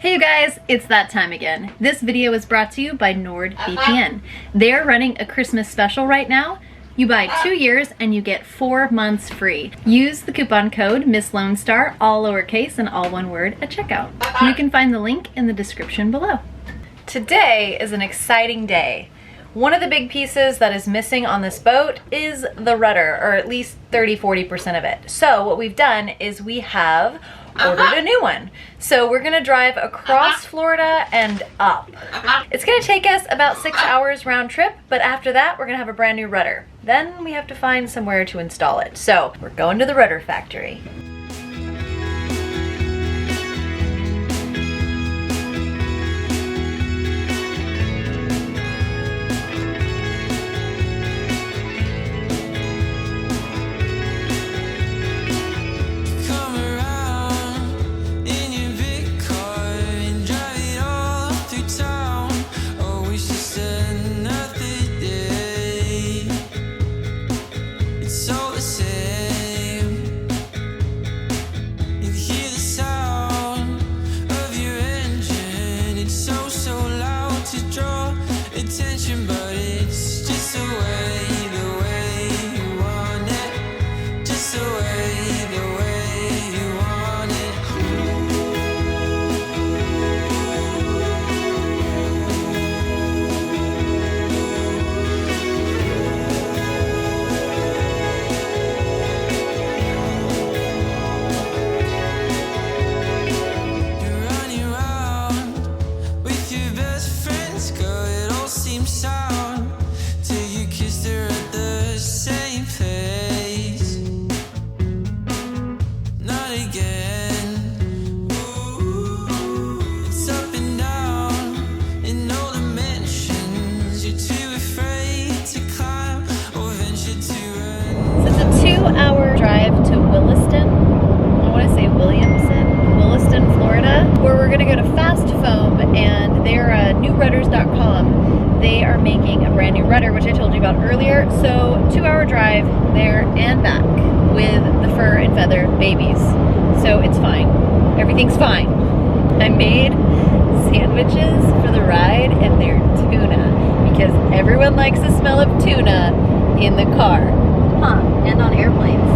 Hey you guys, it's that time again. This video is brought to you by NordVPN. They're running a Christmas special right now. You buy 2 years and you get 4 months free. Use the coupon code MissLoneStar, all lowercase and all one word, at checkout. You can find the link in the description below. Today is an exciting day. One of the big pieces that is missing on this boat is the rudder, or at least 30–40% of it. So what we've done is we have ordered a new one. So we're gonna drive across Florida and up. It's gonna take us about 6 hours round trip, but after that we're gonna have a brand new rudder. Then we have to find somewhere to install it. So we're going to the rudder factory. They are making a brand new rudder, which I told you about earlier. So 2-hour drive there and back with the fur and feather babies. So it's fine. Everything's fine. I made sandwiches for the ride and they're tuna because everyone likes the smell of tuna in the car. Huh, and on airplanes.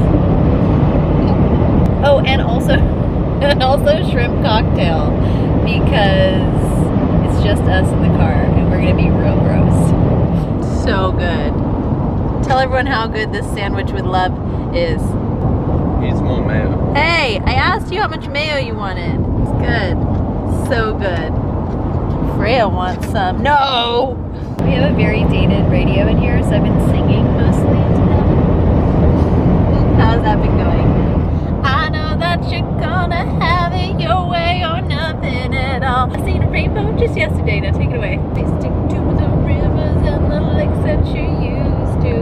Oh, and also shrimp cocktail because it's just us in the car and we're gonna be real gross. So good. Tell everyone how good this sandwich with love is. Needs more mayo. Hey, I asked you how much mayo you wanted. It's good. So good. Freya wants some. No! We have a very dated radio in here, so I've been singing mostly to them. How's that been going? I know that you're gonna have it your way or nothing at all. I seen a rainbow just yesterday. Now take it away. They stick to the rivers and the lakes that you used to.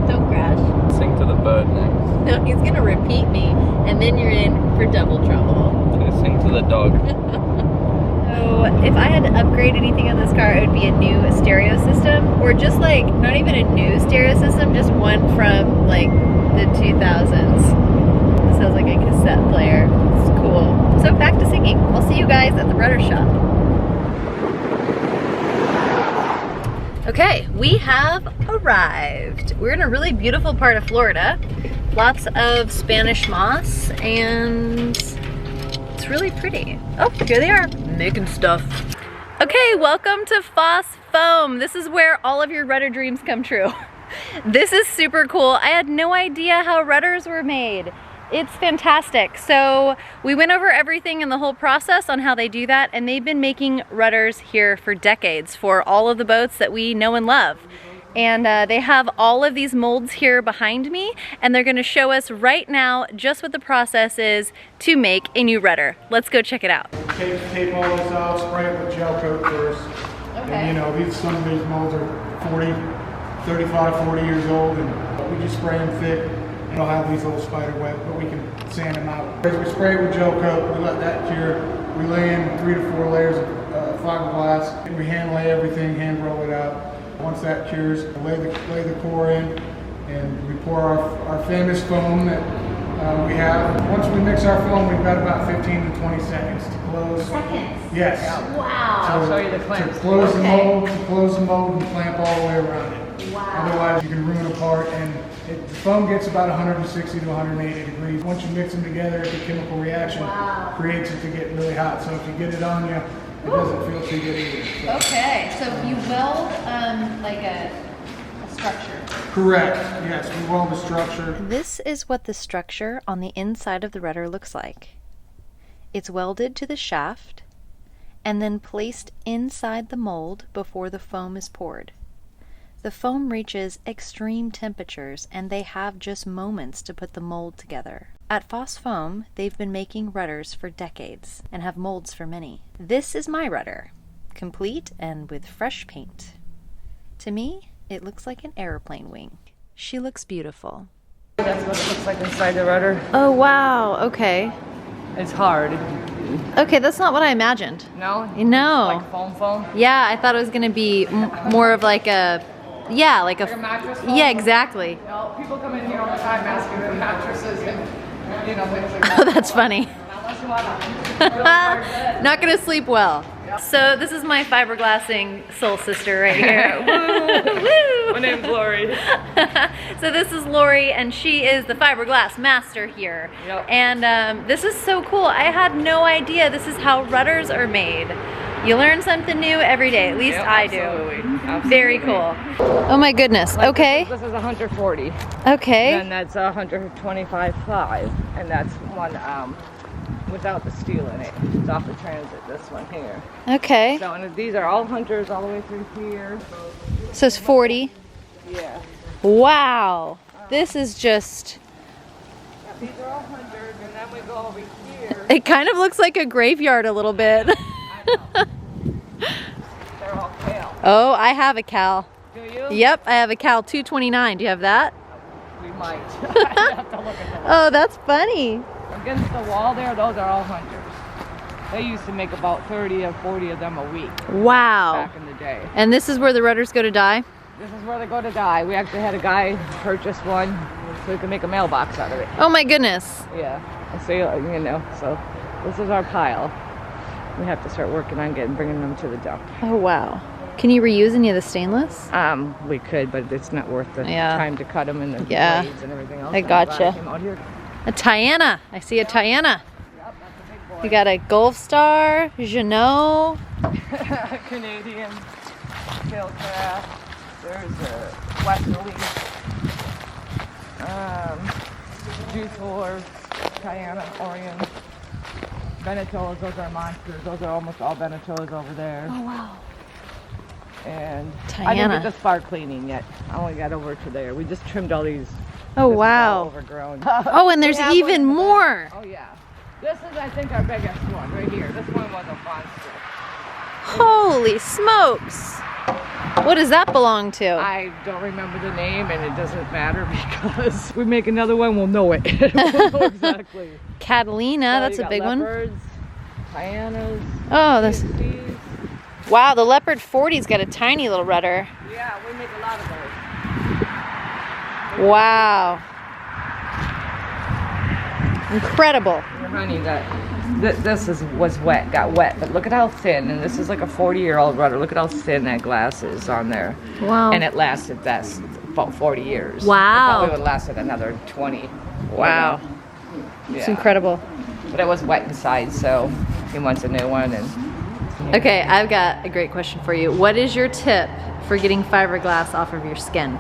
Don't crash. Sing to the bird next. No, he's gonna repeat me, and then you're in for double trouble. Okay, sing to the dog. So if I had to upgrade anything on this car, it would be a new stereo system, or just like, not even a new stereo system, just one from like the 2000s. This has like a cassette player. It's cool. So back to singing. I'll see you guys at the rudder shop. Okay, we have arrived. We're in a really beautiful part of Florida. Lots of Spanish moss, and it's really pretty. Oh, here they are, making stuff. Okay, welcome to Foss Foam. This is where all of your rudder dreams come true. This is super cool. I had no idea how rudders were made. It's fantastic. So we went over everything in the whole process on how they do that, and they've been making rudders here for decades for all of the boats that we know and love. And they have all of these molds here behind me, and they're gonna show us right now just what the process is to make a new rudder. Let's go check it out. Tape all this off, spray it with gel coat first. Okay. And you know, some of these molds are 35, 40 years old, and we just spray them thick. And they'll have these little spider web, but we can sand them out. As we spray it with gel coat, we let that cure. We lay in 3 to 4 layers of fiberglass, and we hand lay everything, hand roll it out. Once that cures, lay the core in, and we pour our famous foam that we have. Once we mix our foam, we've got about 15 to 20 seconds to close. Seconds? Yes. Wow. So I'll show you the clamps. to close the mold and clamp all the way around it. Wow. Otherwise, you can ruin a part, and the foam gets about 160 to 180 degrees. Once you mix them together, the chemical reaction creates it to get really hot. So if you get it on you, it doesn't feel too good either. So. Okay, so you weld like a structure. Correct. Yes, we weld the structure. This is what the structure on the inside of the rudder looks like. It's welded to the shaft and then placed inside the mold before the foam is poured. The foam reaches extreme temperatures, and they have just moments to put the mold together. At Foss Foam, they've been making rudders for decades and have molds for many. This is my rudder, complete and with fresh paint. To me, it looks like an airplane wing. She looks beautiful. That's what it looks like inside the rudder. Oh wow, okay. It's hard. Okay, that's not what I imagined. No? No. Like foam? Yeah, I thought it was gonna be more of like a, like a mattress foam? yeah, exactly. No, people come in here all the time asking for mattresses and, you know, things like that. Oh, that's funny. Unless you want Not gonna sleep well. So this is my fiberglassing soul sister right here. Woo, woo. My name's Lori. So this is Lori, and she is the fiberglass master here. Yep. And this is so cool. I had no idea this is how rudders are made. You learn something new every day, at least Yep, I do. absolutely. Very cool. Oh my goodness, okay. This is 140. Okay. Then that's 125.5, and that's one without the steel in it. It's off the transit, this one here. Okay. So, and these are all hunters all the way through here. So it's 40. Yeah. Wow. This is just, Yeah, these are all hunters, and then we go over here. it kind of looks like a graveyard a little bit. I know. They're all Cal. Oh, I have a Cal. Do you? Yep, I have a Cal 229. Do you have that? We might. I have to look at them. Oh, that's funny. Against the wall there, those are all hunters. They used to make about 30 or 40 of them a week Wow. back in the day. And this is where the rudders go to die? This is where they go to die. We actually had a guy purchase one so we could make a mailbox out of it. Oh my goodness. Yeah. And so, you know, so this is our pile. We have to start working on bringing them to the dump. Oh wow. Can you reuse any of the stainless? We could, but it's not worth the Yeah. time to cut them and the Yeah. blades and everything else. I I'm glad gotcha. came out here. A Tiana. I see a Tiana. Yep, that's a big boy. We got a Gulf Star, Jeannot. Canadian tailcraft. There's a westerly. Juice Horse, Tiana, Orion. Venetillas, those are monsters. Those are almost all Venetillas over there. Oh wow. And I Tiana. didn't get the spark cleaning yet. I only got over to there. We just trimmed all these. Oh This is all wow. overgrown. Oh, and there's We have even one- more. Oh yeah. This is, I think, our biggest one right here. This one was a monster. Holy smokes. What does that belong to? I don't remember the name, and it doesn't matter because we make another one, we'll know it. We'll know exactly. Catalina, So that's you a got big one. leopards, hyenas, Oh, this. 60s. Wow, the Leopard 40's got a tiny little rudder. Yeah, we make a lot of those. Wow. Incredible. Honey, this was wet, got wet, but look at how thin, and this is like a 40-year-old rudder. Look at how thin that glass is on there. Wow. And it lasted about 40 years. Wow. It probably would have lasted another 20. Wow. Yeah. It's incredible. But it was wet inside, so he wants a new one. And Okay, I've got a great question for you. What is your tip for getting fiberglass off of your skin?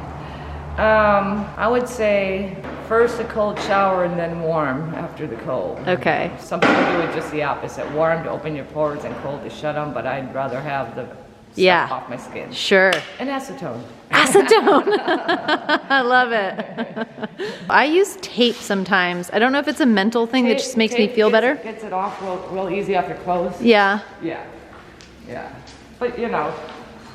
I would say first a cold shower and then warm after the cold. Okay. Some people do it just the opposite. Warm to open your pores and cold to shut them, but I'd rather have the stuff off my skin. Sure. And acetone. Acetone. I love it. I use tape sometimes. I don't know if it's a mental thing that just makes me feel better. Gets it off real easy off your clothes. Yeah. Yeah. Yeah. But you know,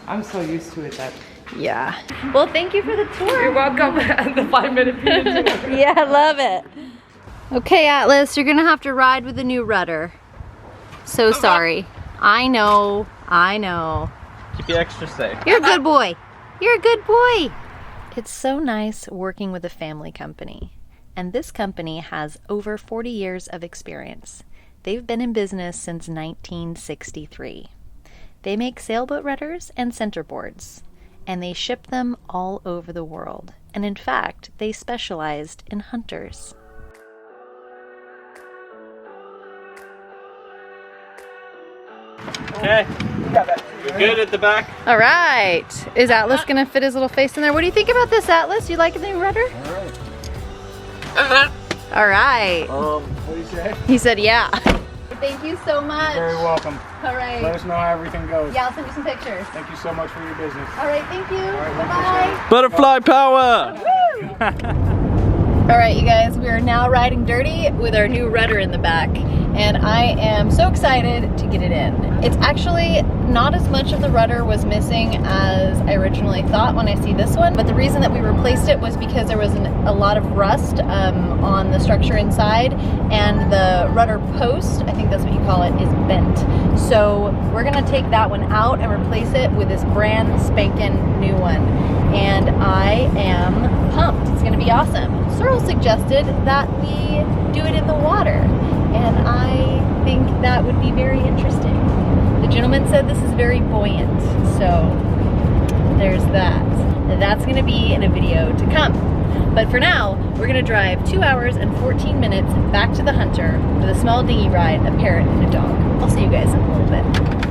I'm so used to it that. Yeah. Well, thank you for the tour. You're welcome. The 5-minute video tour. Yeah, I love it. Okay, Atlas, you're gonna have to ride with the new rudder. So sorry. I know. Keep you extra safe. You're a good boy. You're a good boy. It's so nice working with a family company. And this company has over 40 years of experience. They've been in business since 1963. They make sailboat rudders and centerboards, and they ship them all over the world. And in fact, they specialized in hunters. Okay. You're good at the back? All right. Is Atlas gonna fit his little face in there? What do you think about this, Atlas? You like the new rudder? All right. What do you say? He said, yeah. Thank you so much. You're very welcome. All right. Let us know how everything goes. Yeah, I'll send you some pictures. Thank you so much for your business. All right, thank you. right, we Bye-bye. Butterfly power! All right, you guys, we are now riding dirty with our new rudder in the back, and I am so excited to get it in. It's actually not as much of the rudder was missing as I originally thought when I see this one, but the reason that we replaced it was because there was a lot of rust on the structure inside, and the rudder post, I think that's what you call it, is bent. So we're gonna take that one out and replace it with this brand spanking new one. And I am pumped. It's gonna be awesome. Searle suggested that we do it in the water, and I think that would be very interesting. The gentleman said this is very buoyant, so there's that. That's gonna be in a video to come. But for now, we're gonna drive 2 hours and 14 minutes back to the Hunter with a small dinghy ride, a parrot, and a dog. I'll see you guys in a little bit.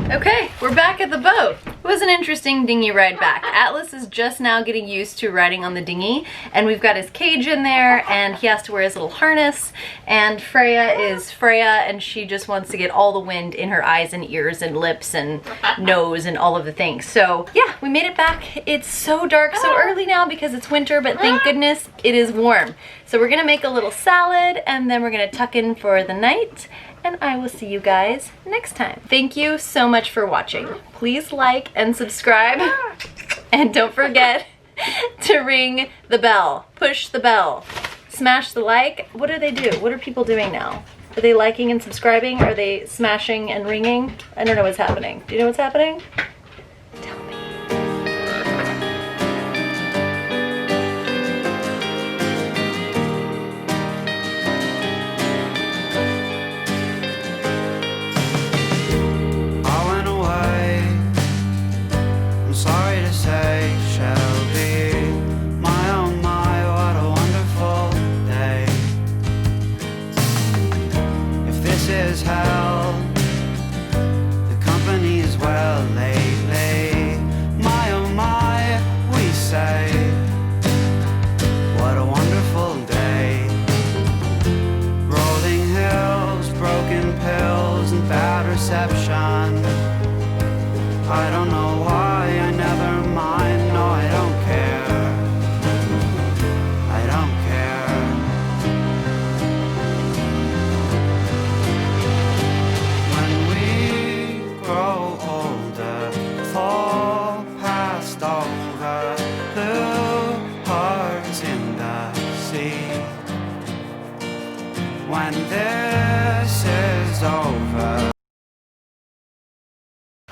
Okay, we're back at the boat. It was an interesting dinghy ride back. Atlas is just now getting used to riding on the dinghy, and we've got his cage in there, and he has to wear his little harness, and Freya is Freya, and she just wants to get all the wind in her eyes and ears and lips and nose and all of the things. So yeah, we made it back. It's so dark so early now because it's winter, but thank goodness it is warm. So we're gonna make a little salad, and then we're gonna tuck in for the night, and I will see you guys next time. Thank you so much for watching. Please like and subscribe, and don't forget to ring the bell. Push the bell. Smash the like. What do they do? What are people doing now? Are they liking and subscribing? Are they smashing and ringing? I don't know what's happening. Do you know what's happening? Tell me. Sorry to say, Shelby, my oh my, what a wonderful day. If this is hell, the company is well lately. My oh my, we say, what a wonderful day. Rolling hills, broken pills, and bad reception. I don't know why, I never mind, no I don't care. I don't care. When we grow older, fall past over, blue hearts in the sea. When there